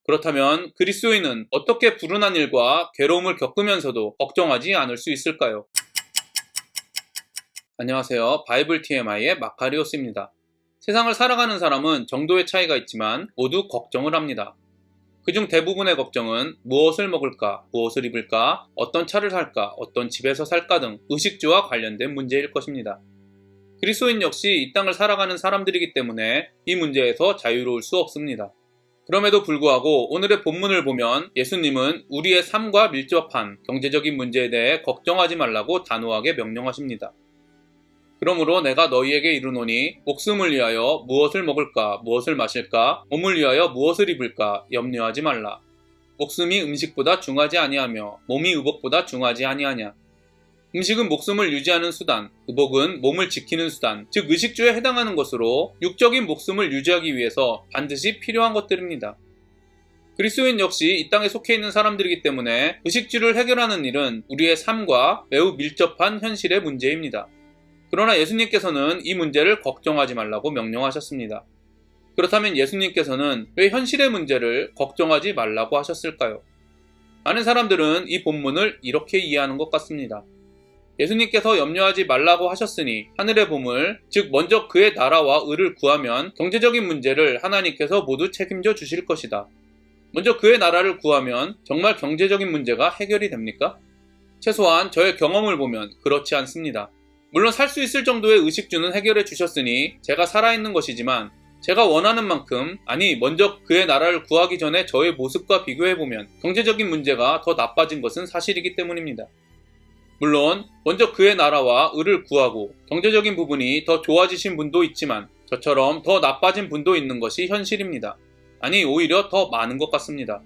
그렇다면 그리스도인은 어떻게 불운한 일과 괴로움을 겪으면서도 걱정하지 않을 수 있을까요? 안녕하세요. 바이블 TMI의 마카리오스입니다. 세상을 살아가는 사람은 정도의 차이가 있지만 모두 걱정을 합니다. 그중 대부분의 걱정은 무엇을 먹을까, 무엇을 입을까, 어떤 차를 살까, 어떤 집에서 살까 등 의식주와 관련된 문제일 것입니다. 그리스도인 역시 이 땅을 살아가는 사람들이기 때문에 이 문제에서 자유로울 수 없습니다. 그럼에도 불구하고 오늘의 본문을 보면 예수님은 우리의 삶과 밀접한 경제적인 문제에 대해 걱정하지 말라고 단호하게 명령하십니다. 그러므로 내가 너희에게 이르노니 목숨을 위하여 무엇을 먹을까, 무엇을 마실까, 몸을 위하여 무엇을 입을까 염려하지 말라. 목숨이 음식보다 중하지 아니하며 몸이 의복보다 중하지 아니하냐. 음식은 목숨을 유지하는 수단, 의복은 몸을 지키는 수단, 즉 의식주에 해당하는 것으로 육적인 목숨을 유지하기 위해서 반드시 필요한 것들입니다. 그리스도인 역시 이 땅에 속해 있는 사람들이기 때문에 의식주를 해결하는 일은 우리의 삶과 매우 밀접한 현실의 문제입니다. 그러나 예수님께서는 이 문제를 걱정하지 말라고 명령하셨습니다. 그렇다면 예수님께서는 왜 현실의 문제를 걱정하지 말라고 하셨을까요? 많은 사람들은 이 본문을 이렇게 이해하는 것 같습니다. 예수님께서 염려하지 말라고 하셨으니 하늘의 보물, 즉 먼저 그의 나라와 의를 구하면 경제적인 문제를 하나님께서 모두 책임져 주실 것이다. 먼저 그의 나라를 구하면 정말 경제적인 문제가 해결이 됩니까? 최소한 저의 경험을 보면 그렇지 않습니다. 물론 살 수 있을 정도의 의식주는 해결해 주셨으니 제가 살아있는 것이지만 제가 원하는 만큼, 아니 먼저 그의 나라를 구하기 전에 저의 모습과 비교해보면 경제적인 문제가 더 나빠진 것은 사실이기 때문입니다. 물론 먼저 그의 나라와 의를 구하고 경제적인 부분이 더 좋아지신 분도 있지만 저처럼 더 나빠진 분도 있는 것이 현실입니다. 아니 오히려 더 많은 것 같습니다.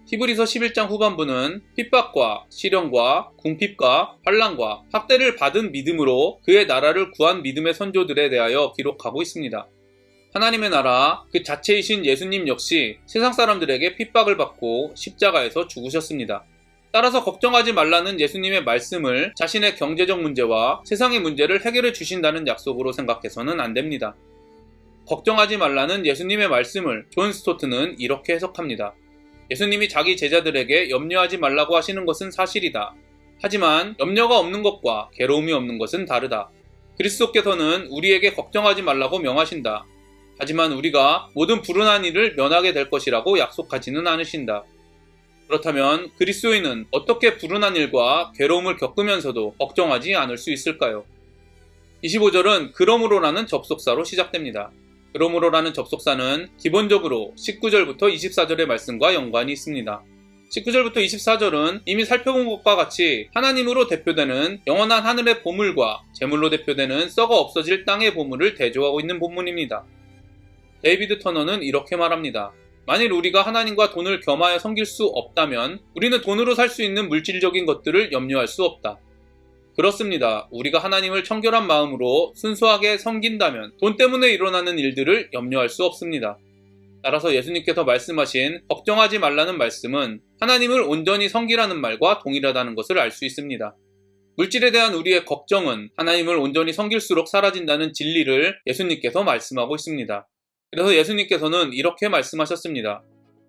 히브리서 11장 후반부는 핍박과 시련과 궁핍과 환난과 학대를 받은 믿음으로 그의 나라를 구한 믿음의 선조들에 대하여 기록하고 있습니다. 하나님의 나라 그 자체이신 예수님 역시 세상 사람들에게 핍박을 받고 십자가에서 죽으셨습니다. 따라서 걱정하지 말라는 예수님의 말씀을 자신의 경제적 문제와 세상의 문제를 해결해 주신다는 약속으로 생각해서는 안 됩니다. 걱정하지 말라는 예수님의 말씀을 존 스토트는 이렇게 해석합니다. 예수님이 자기 제자들에게 염려하지 말라고 하시는 것은 사실이다. 하지만 염려가 없는 것과 괴로움이 없는 것은 다르다. 그리스도께서는 우리에게 걱정하지 말라고 명하신다. 하지만 우리가 모든 불운한 일을 면하게 될 것이라고 약속하지는 않으신다. 그렇다면 그리스도인은 어떻게 불운한 일과 괴로움을 겪으면서도 걱정하지 않을 수 있을까요? 25절은 그러므로라는 접속사로 시작됩니다. 그러므로라는 접속사는 기본적으로 19절부터 24절의 말씀과 연관이 있습니다. 19절부터 24절은 이미 살펴본 것과 같이 하나님으로 대표되는 영원한 하늘의 보물과 재물로 대표되는 썩어 없어질 땅의 보물을 대조하고 있는 본문입니다. 데이비드 터너는 이렇게 말합니다. 만일 우리가 하나님과 돈을 겸하여 섬길 수 없다면 우리는 돈으로 살 수 있는 물질적인 것들을 염려할 수 없다. 그렇습니다. 우리가 하나님을 청결한 마음으로 순수하게 섬긴다면 돈 때문에 일어나는 일들을 염려할 수 없습니다. 따라서 예수님께서 말씀하신 걱정하지 말라는 말씀은 하나님을 온전히 섬기라는 말과 동일하다는 것을 알 수 있습니다. 물질에 대한 우리의 걱정은 하나님을 온전히 섬길수록 사라진다는 진리를 예수님께서 말씀하고 있습니다. 그래서 예수님께서는 이렇게 말씀하셨습니다.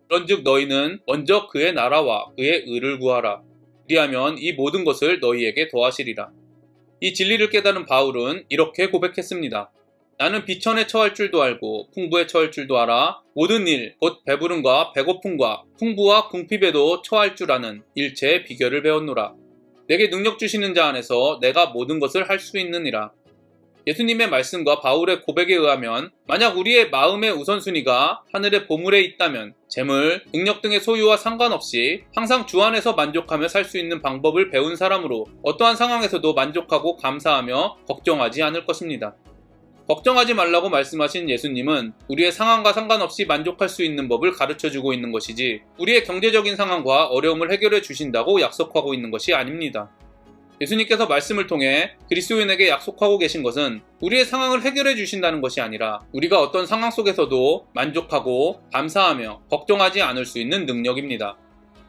그런즉 너희는 먼저 그의 나라와 그의 의를 구하라. 그리하면 이 모든 것을 너희에게 더하시리라. 이 진리를 깨달은 바울은 이렇게 고백했습니다. 나는 비천에 처할 줄도 알고 풍부에 처할 줄도 알아 모든 일, 곧 배부름과 배고픔과 풍부와 궁핍에도 처할 줄 아는 일체의 비결을 배웠노라. 내게 능력 주시는 자 안에서 내가 모든 것을 할 수 있느니라. 예수님의 말씀과 바울의 고백에 의하면 만약 우리의 마음의 우선순위가 하늘의 보물에 있다면 재물, 능력 등의 소유와 상관없이 항상 주 안에서 만족하며 살 수 있는 방법을 배운 사람으로 어떠한 상황에서도 만족하고 감사하며 걱정하지 않을 것입니다. 걱정하지 말라고 말씀하신 예수님은 우리의 상황과 상관없이 만족할 수 있는 법을 가르쳐주고 있는 것이지 우리의 경제적인 상황과 어려움을 해결해 주신다고 약속하고 있는 것이 아닙니다. 예수님께서 말씀을 통해 그리스도인에게 약속하고 계신 것은 우리의 상황을 해결해 주신다는 것이 아니라 우리가 어떤 상황 속에서도 만족하고 감사하며 걱정하지 않을 수 있는 능력입니다.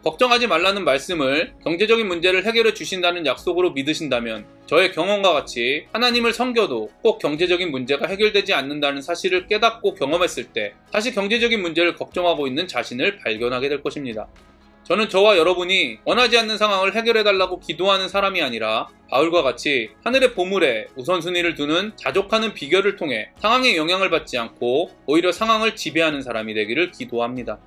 걱정하지 말라는 말씀을 경제적인 문제를 해결해 주신다는 약속으로 믿으신다면 저의 경험과 같이 하나님을 섬겨도 꼭 경제적인 문제가 해결되지 않는다는 사실을 깨닫고 경험했을 때 다시 경제적인 문제를 걱정하고 있는 자신을 발견하게 될 것입니다. 저는 저와 여러분이 원하지 않는 상황을 해결해달라고 기도하는 사람이 아니라 바울과 같이 하늘의 보물에 우선순위를 두는 자족하는 비결을 통해 상황에 영향을 받지 않고 오히려 상황을 지배하는 사람이 되기를 기도합니다.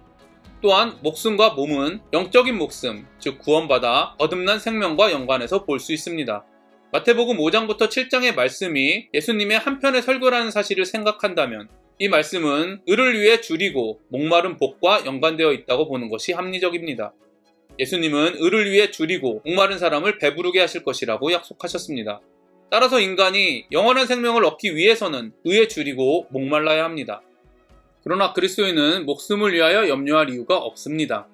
또한 목숨과 몸은 영적인 목숨, 즉 구원받아 거듭난 생명과 연관해서 볼 수 있습니다. 마태복음 5장부터 7장의 말씀이 예수님의 한편의 설교라는 사실을 생각한다면 이 말씀은 을을 위해 줄이고 목마른 복과 연관되어 있다고 보는 것이 합리적입니다. 예수님은 을을 위해 줄이고 목마른 사람을 배부르게 하실 것이라고 약속하셨습니다. 따라서 인간이 영원한 생명을 얻기 위해서는 의에 줄이고 목말라야 합니다. 그러나 그리스도인은 목숨을 위하여 염려할 이유가 없습니다.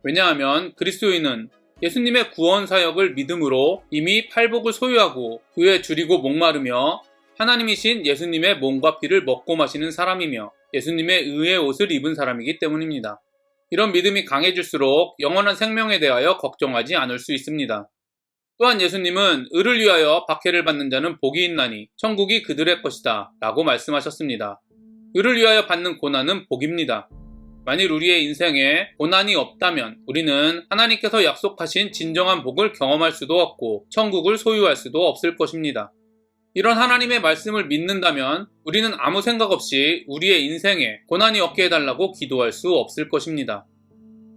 왜냐하면 그리스도인은 예수님의 구원 사역을 믿음으로 이미 팔복을 소유하고 그에 줄이고 목마르며 하나님이신 예수님의 몸과 피를 먹고 마시는 사람이며 예수님의 의의 옷을 입은 사람이기 때문입니다. 이런 믿음이 강해질수록 영원한 생명에 대하여 걱정하지 않을 수 있습니다. 또한 예수님은 을을 위하여 박해를 받는 자는 복이 있나니 천국이 그들의 것이다 라고 말씀하셨습니다. 을을 위하여 받는 고난은 복입니다. 만일 우리의 인생에 고난이 없다면 우리는 하나님께서 약속하신 진정한 복을 경험할 수도 없고 천국을 소유할 수도 없을 것입니다. 이런 하나님의 말씀을 믿는다면 우리는 아무 생각 없이 우리의 인생에 고난이 없게 해달라고 기도할 수 없을 것입니다.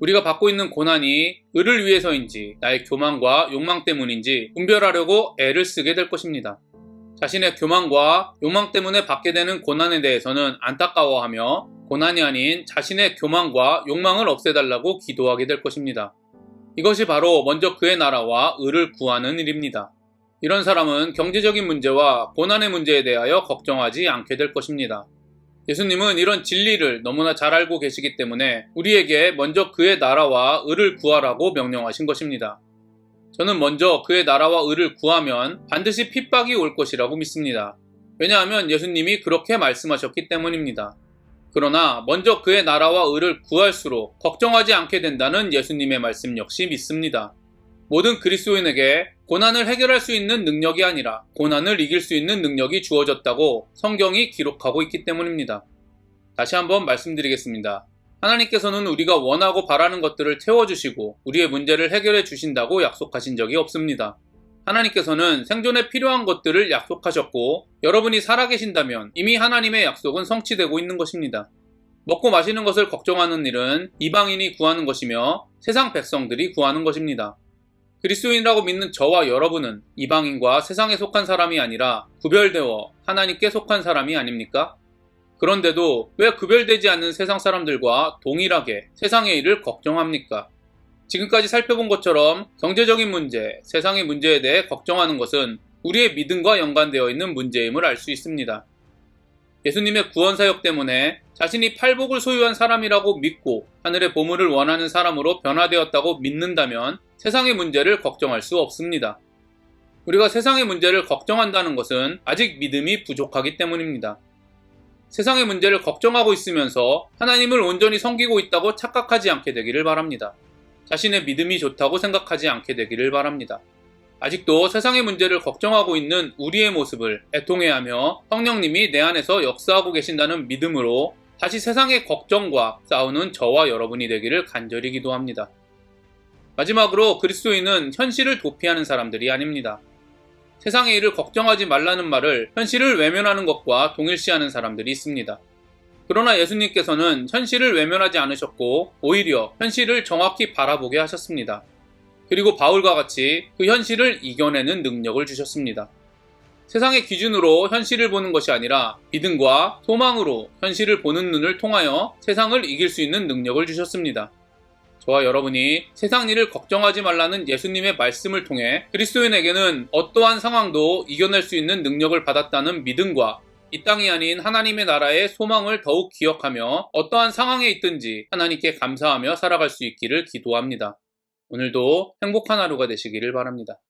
우리가 받고 있는 고난이 을을 위해서인지 나의 교만과 욕망 때문인지 분별하려고 애를 쓰게 될 것입니다. 자신의 교만과 욕망 때문에 받게 되는 고난에 대해서는 안타까워하며 고난이 아닌 자신의 교만과 욕망을 없애달라고 기도하게 될 것입니다. 이것이 바로 먼저 그의 나라와 을을 구하는 일입니다. 이런 사람은 경제적인 문제와 고난의 문제에 대하여 걱정하지 않게 될 것입니다. 예수님은 이런 진리를 너무나 잘 알고 계시기 때문에 우리에게 먼저 그의 나라와 을을 구하라고 명령하신 것입니다. 저는 먼저 그의 나라와 을을 구하면 반드시 핍박이 올 것이라고 믿습니다. 왜냐하면 예수님이 그렇게 말씀하셨기 때문입니다. 그러나 먼저 그의 나라와 을을 구할수록 걱정하지 않게 된다는 예수님의 말씀 역시 믿습니다. 모든 그리스도인에게 고난을 해결할 수 있는 능력이 아니라 고난을 이길 수 있는 능력이 주어졌다고 성경이 기록하고 있기 때문입니다. 다시 한번 말씀드리겠습니다. 하나님께서는 우리가 원하고 바라는 것들을 채워주시고 우리의 문제를 해결해 주신다고 약속하신 적이 없습니다. 하나님께서는 생존에 필요한 것들을 약속하셨고 여러분이 살아계신다면 이미 하나님의 약속은 성취되고 있는 것입니다. 먹고 마시는 것을 걱정하는 일은 이방인이 구하는 것이며 세상 백성들이 구하는 것입니다. 그리스도인이라고 믿는 저와 여러분은 이방인과 세상에 속한 사람이 아니라 구별되어 하나님께 속한 사람이 아닙니까? 그런데도 왜 구별되지 않는 세상 사람들과 동일하게 세상의 일을 걱정합니까? 지금까지 살펴본 것처럼 경제적인 문제, 세상의 문제에 대해 걱정하는 것은 우리의 믿음과 연관되어 있는 문제임을 알 수 있습니다. 예수님의 구원사역 때문에 자신이 팔복을 소유한 사람이라고 믿고 하늘의 보물을 원하는 사람으로 변화되었다고 믿는다면 세상의 문제를 걱정할 수 없습니다. 우리가 세상의 문제를 걱정한다는 것은 아직 믿음이 부족하기 때문입니다. 세상의 문제를 걱정하고 있으면서 하나님을 온전히 섬기고 있다고 착각하지 않게 되기를 바랍니다. 자신의 믿음이 좋다고 생각하지 않게 되기를 바랍니다. 아직도 세상의 문제를 걱정하고 있는 우리의 모습을 애통해하며 성령님이 내 안에서 역사하고 계신다는 믿음으로 다시 세상의 걱정과 싸우는 저와 여러분이 되기를 간절히 기도합니다. 마지막으로 그리스도인은 현실을 도피하는 사람들이 아닙니다. 세상의 일을 걱정하지 말라는 말을 현실을 외면하는 것과 동일시하는 사람들이 있습니다. 그러나 예수님께서는 현실을 외면하지 않으셨고 오히려 현실을 정확히 바라보게 하셨습니다. 그리고 바울과 같이 그 현실을 이겨내는 능력을 주셨습니다. 세상의 기준으로 현실을 보는 것이 아니라 믿음과 소망으로 현실을 보는 눈을 통하여 세상을 이길 수 있는 능력을 주셨습니다. 저와 여러분이 세상 일을 걱정하지 말라는 예수님의 말씀을 통해 그리스도인에게는 어떠한 상황도 이겨낼 수 있는 능력을 받았다는 믿음과 이 땅이 아닌 하나님의 나라의 소망을 더욱 기억하며 어떠한 상황에 있든지 하나님께 감사하며 살아갈 수 있기를 기도합니다. 오늘도 행복한 하루가 되시기를 바랍니다.